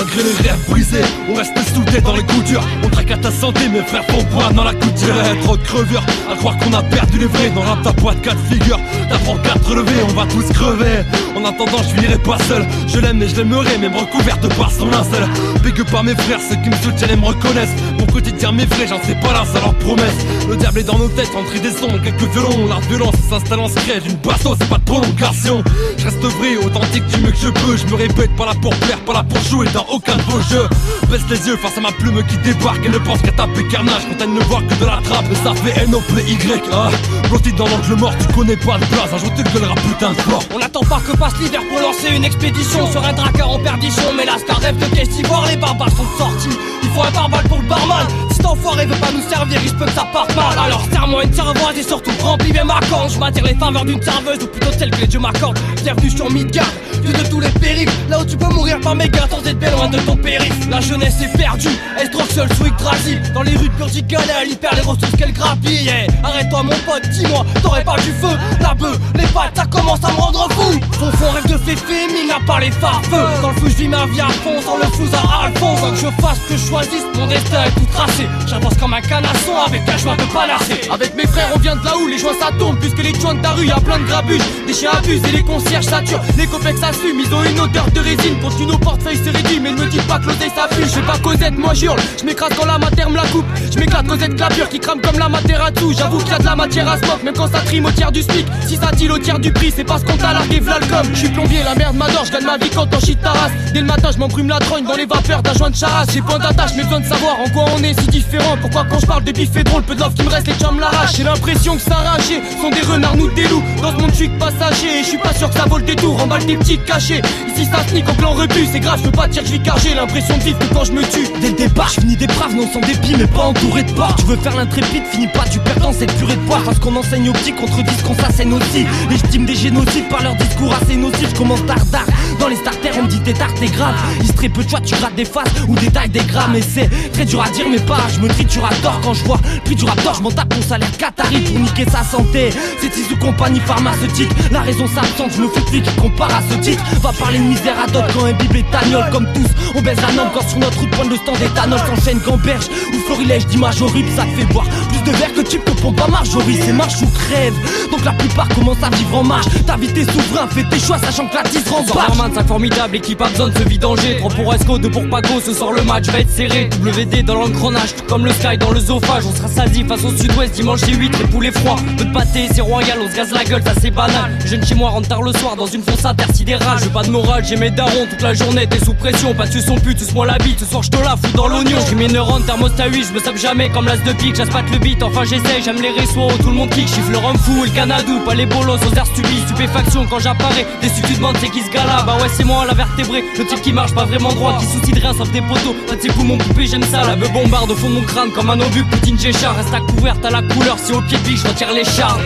malgré les rêves brisés, on reste soudés dans les coups durs. On traque à ta santé, mes frères font boire dans la couture. Trop de crevures, à croire qu'on a perdu les vrais. Dans ta boîte 4 figures, t'apprends 4 relevés, on va tous crever. En attendant, je finirai pas seul. Je l'aime et je l'aimerai, même recouverte par son linceul. Big up à mes frères, ceux qui me soutiennent et me reconnaissent. Mon quotidien m'effraie, j'en sais pas là, ça leur promesse. Le diable est dans nos têtes, entrer des sons, quelques violons. La violence s'installe en secret d'une basso, c'est pas de prolongation. Je reste vrai, authentique du mieux que je peux. Je me répète, pas là pour plaire, pas là pour jouer dans aucun de vos jeux. Baisse les yeux face à ma plume qui débarque. Elle ne pense qu'à taper carnage quand elle ne voit que de la trappe. Ça fait N-O-P-Y, ah. Blotti dans l'angle mort, tu connais pas le place. Un jour tu gueuleras putain de fort. On n'attend pas que passe l'hiver pour lancer une expédition sur un dracard en perdition. Mais là c'est un rêve de caisse d'ivoire, les barbares sont sortis. Il faut un barbare pour le barman. Si cet enfoiré veut pas nous servir, il se peut que ça parte mal. Alors serre-moi une servoise et surtout remplis bien ma canne. Je m'attire les faveurs d'une serveuse, ou plutôt celle que les dieux m'accordent. Bienvenue sur Midgard, vu de tous les périls. Là où tu peux mourir par méga sans être bien loin de ton périph'. La jeunesse est perdue, elle se drogue seule sous Yggdrasil. Dans les rues de Burjigan, elle y perd les ressources qu'elle grappille. Yeah. Arrête-toi mon pote, dis-moi, t'aurais pas du feu. La bœuf, les pattes, ça commence à me rendre fou. Fond rêve de féfé, mine à part les farfeux. Dans le fou, je vis ma vie à fond, sans le fous à Alphonse. Faut que je fasse, que je choisisse, mon destin est tout tracé. J'avance comme un canasson avec un joint de panacée. Avec mes frères on vient de là où les joints ça tombe. Puisque les joints de ta rue y'a plein de grabuges. Des chiens abusent et les concierges saturent. Les copecs s'assument, ils ont une odeur de résine. Continue nos portefeuilles c'est réduit. Mais ne me dis pas que l'oseille ça pue. J'sais pas Cosette, moi j'hurle. J'm'écrase quand la matière me la coupe. J'm'éclate Cosette clapure qui crame comme la Materazzi. J'avoue qu'il y a de la matière à smoke. Même quand ça trime au tiers du SMIC. Si ça tire au tiers du prix, c'est parce qu'on t'a largué v'là le com. J'suis plombier, la merde m'adore. J'gagne ma vie quand on shit ta race. Dès le matin j'm'embrume la trogne dans les vapeurs d'un joint de charas. J'ai point d'attache mais besoin de savoir en quoi on est si différent. Pourquoi quand je parle de bif et drôle, peu de love qui me reste, les chums l'arrachent. J'ai l'impression que ça arraché sont des renards ou des loups. Dans ce monde je suis que passager et je suis pas sûr que ça vaut le détour. Emballe tes petites cachées. Ici ça sneak au plan rebut. C'est grave, je veux pas dire que je vis car j'ai l'impression de vivre que quand je me tue. Dès le départ, je finis des braves, non sans dépit, mais pas entouré de porcs. Tu veux faire l'intrépide, finis pas, tu perds dans cette purée de poire. Parce qu'on enseigne aux petits contre 10 qu'on s'assène aussi. Légitime des génocides par leur discours assez nocif. Je commence tardard, dans les starters on me dit t'es tard, t'es grave. Il se très peu de choix, tu grattes des faces ou détailles des grammes. Et c'est très dur à dire mais pas, je me triture à tort quand je vois le prix du raptor. Je m'en tape mon salaire qatari pour niquer sa santé. C'est Tizou compagnie pharmaceutique. La raison s'absente, je me fous de flic qui compare à ce titre. Va parler de misère à d'autres quand un bib est tagnole. Comme tous, on baise un homme quand sur notre route pointe le stand d'éthanol. S'enchaîne gamberge ou florilège d'images horribles. Ça te fait boire plus de verre que type que pompe à Marjorie. C'est marche ou crève, donc la plupart commencent à vivre en marche. Ta vie t'es souverain, fais tes choix sachant que la 10 rembarque. Sorman, sac formidable, équipe a besoin de se vidanger. 3 pour Esco, 2 pour Pago, ce soir le match va être serré. WD dans l'engrenage, tout comme le Sky dans le zoophage. On sera sadi face au sud-ouest, dimanche c'est 8, les poulets froids. Peu de pâté, c'est royal, on se gaze la gueule, ça c'est banal. Jeune chez moi rentre tard le soir dans une fosse intersidérale. J'ai pas de morale, j'ai mes darons, toute la journée t'es sous pression. Parce que son pute, suce-moi la bite, ce soir je te la fous dans l'oignon. J'ai mes neurones, thermostat 8, je me sape jamais comme l'as de pique. J'aspate le beat, enfin j'essaye, j'aime les réseaux, tout le monde kick. Chiffre le rhum fou et le canadou, pas les bolos aux airs stupides. Stupéfaction quand j'apparais, déçu tu demandes c'est qui ce gars-là. Bah ouais c'est moi la vertébrée, le type qui marche pas vraiment droit, qui soucie de rien sauf des poteaux. En fait c'est fou mon poupée, j'aime ça. La beuh bombarde au fond de mon crâne comme un obus, Poutine Géchard. Reste à couverte à la couleur, si au pied de biche je retire les charmes.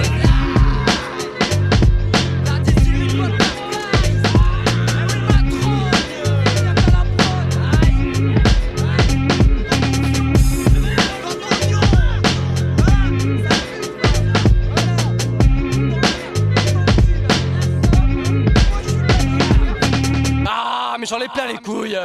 Ah mais j'en ai plein les couilles.